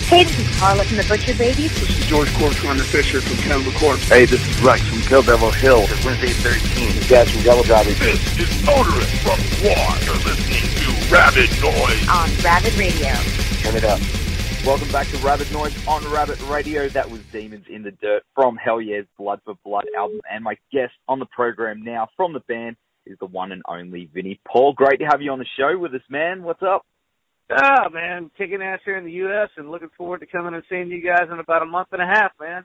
Hey, this is Carla from the Butcher Babies. This is George Corcoran Fisher from Cannibal Corpse. Hey, this is Rex from Kill Devil Hill. It's Wednesday 13. This is Gas from Devil Driving. This is Motorist from Quad. You're listening to Rabid Noise on Rabid Radio. Turn it up. Welcome back to Rabid Noise on Rabid Radio. That was Demons in the Dirt from Hellyeah's Blood for Blood album. And my guest on the program now from the band is the one and only Vinnie Paul. Great to have you on the show with us, man. What's up? Ah, man, kicking ass here in the U.S. and looking forward to coming and seeing you guys in about a month and a half, man.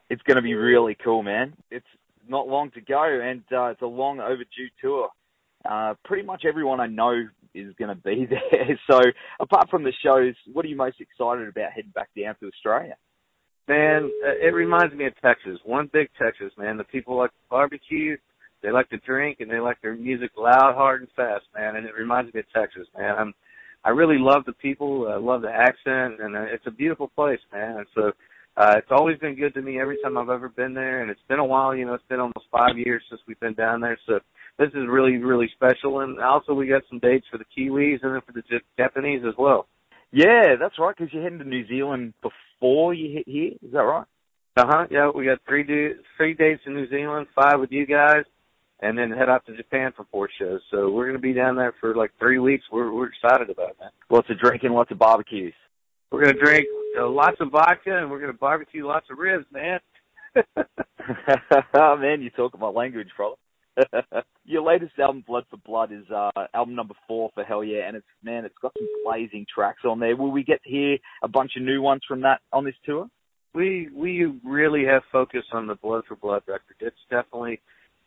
It's going to be really cool, man. It's not long to go, and it's a long overdue tour. Pretty much everyone I know is going to be there. So apart from the shows, what are you most excited about heading back down to Australia? Man, it reminds me of Texas. One big Texas, man. The people like to barbecue, they like to drink, and they like their music loud, hard, and fast, man. And it reminds me of Texas, man. I really love the people. I love the accent, and it's a beautiful place, man. And so it's always been good to me every time I've ever been there, and it's been a while. You know, it's been almost 5 years since we've been down there, so this is really, really special. And also we got some dates for the Kiwis and then for the Japanese as well. Yeah, that's right, because you're heading to New Zealand before you hit here. Is that right? Uh-huh, yeah. We got three dates in New Zealand, 5 with you guys, and then head out to Japan for 4 shows. So we're going to be down there for like 3 weeks. We're excited about that. Lots of drinking, lots of barbecues. We're going to drink lots of vodka, and we're going to barbecue lots of ribs, man. Oh, man, you're talking my language, brother. Your latest album, Blood for Blood, is album number 4 for Hellyeah, and it's got some blazing tracks on there. Will we get to hear a bunch of new ones from that on this tour? We really have focused on the Blood for Blood record. It's definitely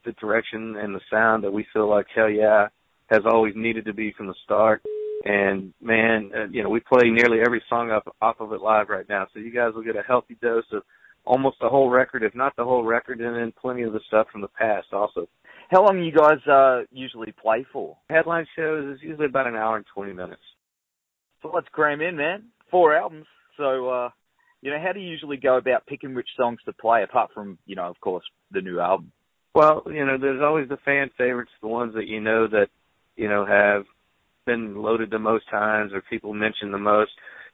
the direction and the sound that we feel like Hellyeah has always needed to be from the start. And, man, we play nearly every song off of it live right now. So you guys will get a healthy dose of almost the whole record, if not the whole record, and then plenty of the stuff from the past also. How long you guys usually play for? Headline shows is usually about an hour and 20 minutes. So let's cram in, man. 4 albums. So, how do you usually go about picking which songs to play, apart from, of course, the new album? Well, there's always the fan favorites, the ones that that have been loaded the most times or people mention the most.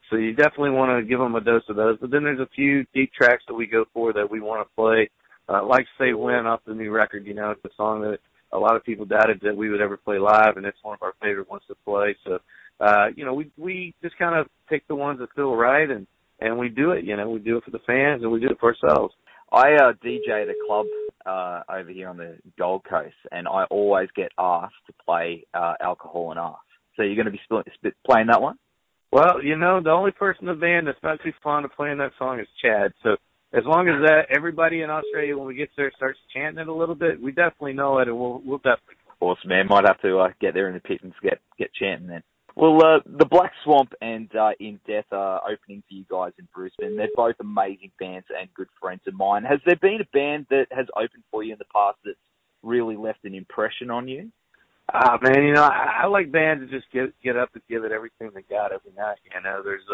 So you definitely want to give them a dose of those. But then there's a few deep tracks that we go for that we want to play. Like Say When off the new record, it's a song that a lot of people doubted that we would ever play live, and it's one of our favorite ones to play. So, we just kind of pick the ones that feel right, and we do it. We do it for the fans, and we do it for ourselves. I DJ at a club over here on the Gold Coast, and I always get asked to play Alcohol and Arse. So you're going to be playing that one? Well, the only person in the band that's not too fond of playing that song is Chad. So as long as everybody in Australia, when we get there, starts chanting it a little bit, we definitely know it, and we'll definitely. Awesome, man. Might have to get there in the pit and get chanting then. Well, the Black Swamp and In Death are opening for you guys in Brisbane. They're both amazing bands and good friends of mine. Has there been a band that has opened for you in the past that's really left an impression on you? Man, I like bands that just get up and give it everything they got every night. There's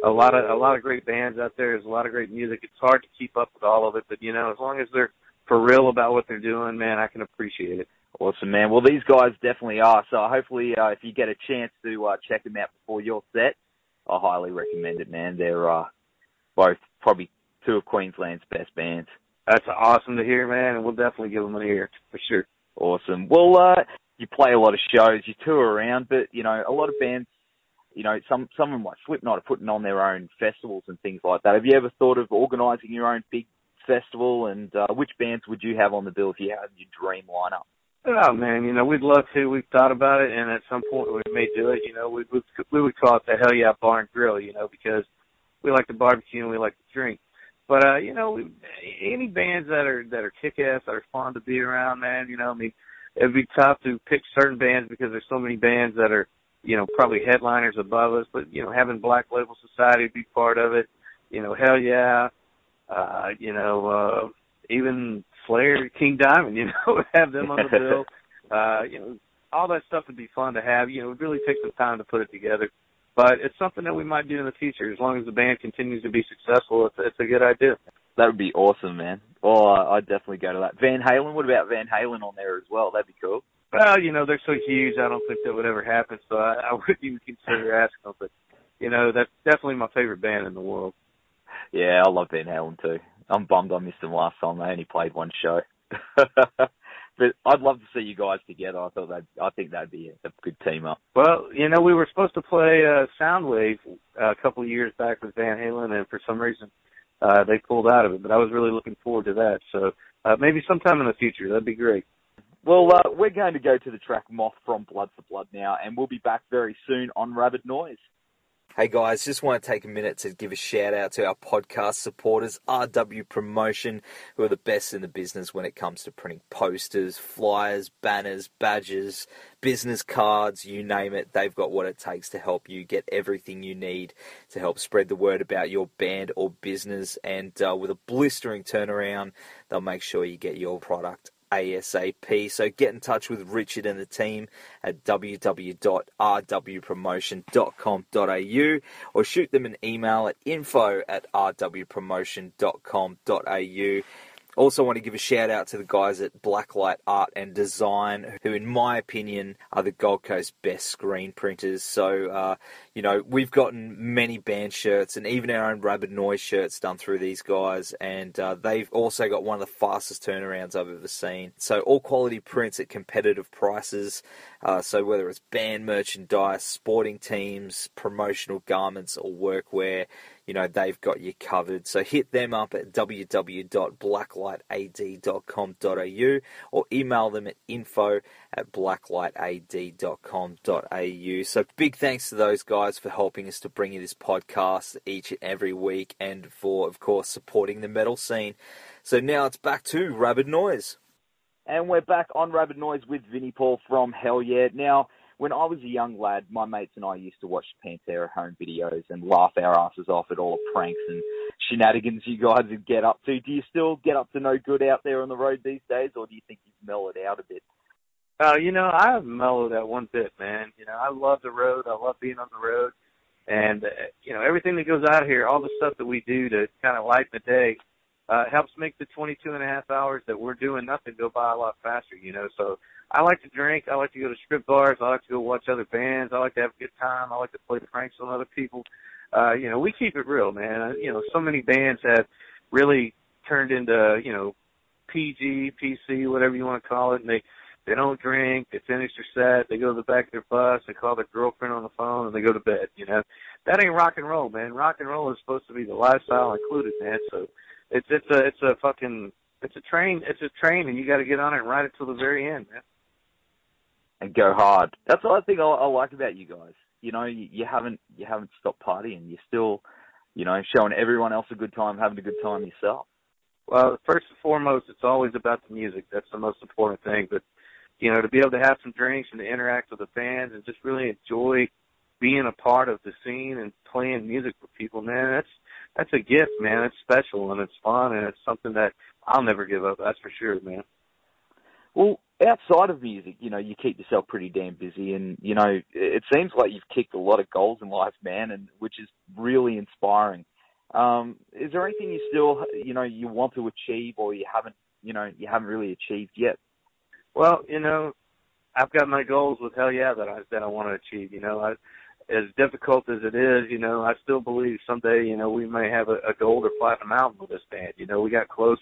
a lot of great bands out there. There's a lot of great music. It's hard to keep up with all of it, but as long as they're for real about what they're doing, man, I can appreciate it. Awesome, man. Well, these guys definitely are. So hopefully, if you get a chance to check them out before your set, I highly recommend it, man. They're both probably 2 of Queensland's best bands. That's awesome to hear, man, and we'll definitely give them an ear for sure. Awesome. Well, you play a lot of shows, you tour around, but, a lot of bands, some of them like Slipknot are putting on their own festivals and things like that. Have you ever thought of organising your own big festival, and which bands would you have on the bill if you had your dream lineup? Oh, man, we'd love to. We've thought about it, and at some point we may do it. We would call it the Hellyeah Bar and Grill, because we like to barbecue and we like to drink. But, any bands that are kick-ass, that are fun to be around, man, it'd be tough to pick certain bands because there's so many bands that are, probably headliners above us. But, having Black Label Society be part of it, Hellyeah, even Slayer, King Diamond, have them on the bill. All that stuff would be fun to have. It would really take some time to put it together. But it's something that we might do in the future. As long as the band continues to be successful, it's a good idea. That would be awesome, man. Well, I'd definitely go to that. Van Halen, what about Van Halen on there as well? That'd be cool. Well, they're so huge, I don't think that would ever happen, so I wouldn't even consider asking them. But, that's definitely my favorite band in the world. Yeah, I love Van Halen too. I'm bummed I missed them last time. They only played one show. But I'd love to see you guys together. I think that'd be a good team up. Well, we were supposed to play Soundwave a couple of years back with Van Halen, and for some reason they pulled out of it. But I was really looking forward to that. So maybe sometime in the future, that'd be great. Well, we're going to go to the track Moth from Blood for Blood now, and we'll be back very soon on Rabid Noise. Hey guys, just want to take a minute to give a shout out to our podcast supporters, RW Promotion, who are the best in the business when it comes to printing posters, flyers, banners, badges, business cards, you name it. They've got what it takes to help you get everything you need to help spread the word about your band or business. And with a blistering turnaround, they'll make sure you get your product ASAP. So get in touch with Richard and the team at www.rwpromotion.com.au or shoot them an email at info@rwpromotion.com.au. Also want to give a shout out to the guys at Blacklight Art and Design, who in my opinion are the Gold Coast best screen printers. So, we've gotten many band shirts and even our own Rabid Noise shirts done through these guys, and they've also got one of the fastest turnarounds I've ever seen. So all quality prints at competitive prices. So whether it's band merchandise, sporting teams, promotional garments or workwear, they've got you covered. So hit them up at www.blacklightad.com.au or email them at info@blacklightad.com.au. So big thanks to those guys for helping us to bring you this podcast each and every week, and for, of course, supporting the metal scene. So now it's back to Rabid Noise. And we're back on Rabid Noise with Vinnie Paul from Hellyeah. Now, when I was a young lad, my mates and I used to watch Pantera home videos and laugh our asses off at all the pranks and shenanigans you guys would get up to. Do you still get up to no good out there on the road these days, or do you think you've mellowed out a bit? I have mellowed out one bit, man. I love the road. I love being on the road. And, everything that goes out here, all the stuff that we do to kind of lighten the day, helps make the 22 and a half hours that we're doing nothing go by a lot faster, So I like to drink. I like to go to strip bars. I like to go watch other bands. I like to have a good time. I like to play pranks on other people. We keep it real, man. So many bands have really turned into, PG, PC, whatever you want to call it, and they don't drink. They finish their set. They go to the back of their bus. They call their girlfriend on the phone, and they go to bed, That ain't rock and roll, man. Rock and roll is supposed to be the lifestyle included, man. So it's a train, and you got to get on it and ride it till the very end, man. And go hard. That's what I think I like about you guys. You haven't stopped partying. You're still, showing everyone else a good time, having a good time yourself. Well, first and foremost, it's always about the music. That's the most important thing. But, to be able to have some drinks and to interact with the fans and just really enjoy being a part of the scene and playing music for people, man, that's a gift, man. It's special and it's fun and it's something that I'll never give up. That's for sure, man. Well, outside of music, you keep yourself pretty damn busy, and, it seems like you've kicked a lot of goals in life, man, and which is really inspiring. Is there anything you still, you want to achieve, or you haven't really achieved yet? Well, I've got my goals with Hellyeah that I want to achieve. As difficult as it is, I still believe someday, we may have a gold or platinum album with this band. We got close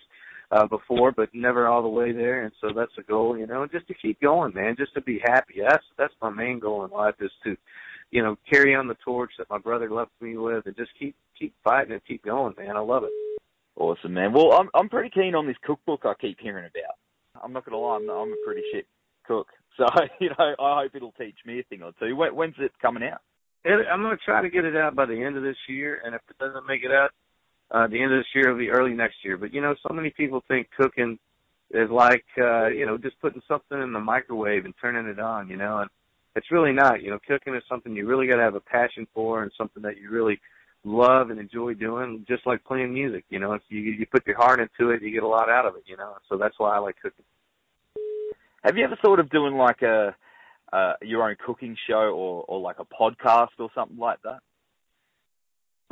before, but never all the way there, and so that's a goal, just to keep going, man, just to be happy. That's my main goal in life, is to, carry on the torch that my brother left me with, and just keep fighting and keep going, man. I love it. Awesome, man. Well, I'm pretty keen on this cookbook I keep hearing about. I'm not going to lie, I'm a pretty shit cook, so, I hope it'll teach me a thing or two. When's it coming out? I'm going to try to get it out by the end of this year, and if it doesn't make it out, the end of this year, it'll be early next year. But, so many people think cooking is like, just putting something in the microwave and turning it on, and it's really not. Cooking is something you really got to have a passion for and something that you really love and enjoy doing, just like playing music. If you put your heart into it, you get a lot out of it, So that's why I like cooking. Have you ever thought of doing like your own cooking show or like a podcast or something like that?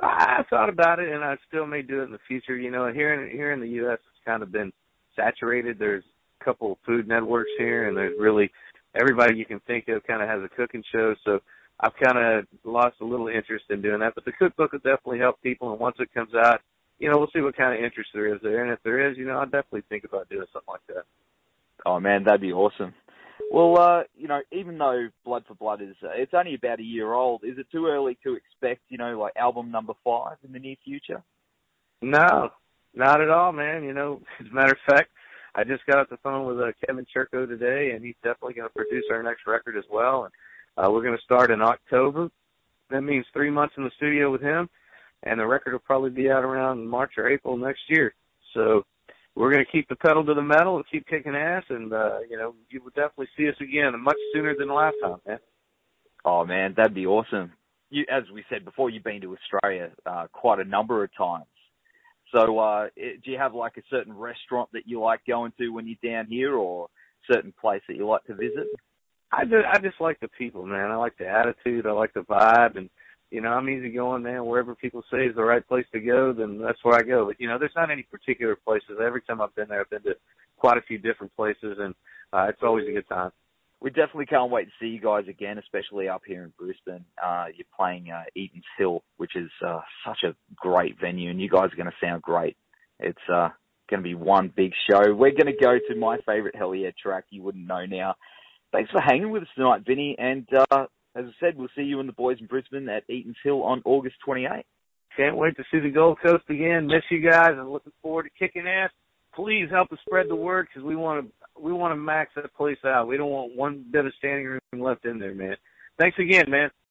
I thought about it, and I still may do it in the future. Here in the U.S., it's kind of been saturated. There's a couple of food networks here, and there's really everybody you can think of kind of has a cooking show. So I've kind of lost a little interest in doing that. But the cookbook will definitely help people, and once it comes out, we'll see what kind of interest there is there. And if there is, I'll definitely think about doing something like that. Oh, man, that'd be awesome. Well, even though Blood for Blood it's only about a year old, is it too early to expect, like album number 5 in the near future? No, not at all, man. As a matter of fact, I just got off the phone with Kevin Churko today, and he's definitely going to produce our next record as well. And we're going to start in October. That means 3 months in the studio with him, and the record will probably be out around March or April next year. So we're going to keep the pedal to the metal and keep kicking ass, and, you will definitely see us again much sooner than last time, man. Oh, man, that'd be awesome. As we said before, you've been to Australia quite a number of times. So do you have, like, a certain restaurant that you like going to when you're down here, or certain place that you like to visit? I just like the people, man. I like the attitude. I like the vibe, and, I'm easygoing, man. Wherever people say is the right place to go, then that's where I go. But, there's not any particular places. Every time I've been there, I've been to quite a few different places, and it's always a good time. We definitely can't wait to see you guys again, especially up here in Brisbane. You're playing Eaton's Hill, which is such a great venue, and you guys are going to sound great. It's going to be one big show. We're going to go to my favourite Hellyeah track, You Wouldn't Know Now. Thanks for hanging with us tonight, Vinny, and as I said, we'll see you and the boys in Brisbane at Eaton's Hill on August 28th. Can't wait to see the Gold Coast again. Miss you guys, and looking forward to kicking ass. Please help us spread the word, because we want to max that place out. We don't want one bit of standing room left in there, man. Thanks again, man.